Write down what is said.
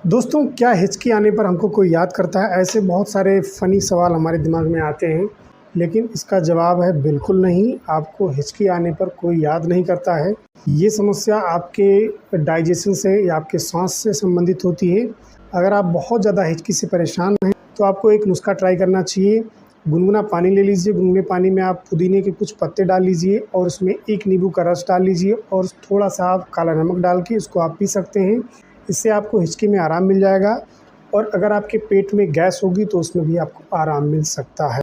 दोस्तों, क्या हिचकी आने पर हमको कोई याद करता है? ऐसे बहुत सारे फ़नी सवाल हमारे दिमाग में आते हैं, लेकिन इसका जवाब है बिल्कुल नहीं, आपको हिचकी आने पर कोई याद नहीं करता है। ये समस्या आपके डाइजेशन से या आपके साँस से संबंधित होती है। अगर आप बहुत ज़्यादा हिचकी से परेशान हैं, तो आपको एक नुस्खा ट्राई करना चाहिए। गुनगुना पानी ले लीजिए, गुनगुने पानी में आप पुदीने के कुछ पत्ते डाल लीजिए और उसमें 1 नींबू का रस डाल लीजिए और थोड़ा-सा आप काला नमक डाल के इसको आप पी सकते हैं। इससे आपको हिचकी में आराम मिल जाएगा और अगर आपके पेट में गैस होगी तो उसमें भी आपको आराम मिल सकता है।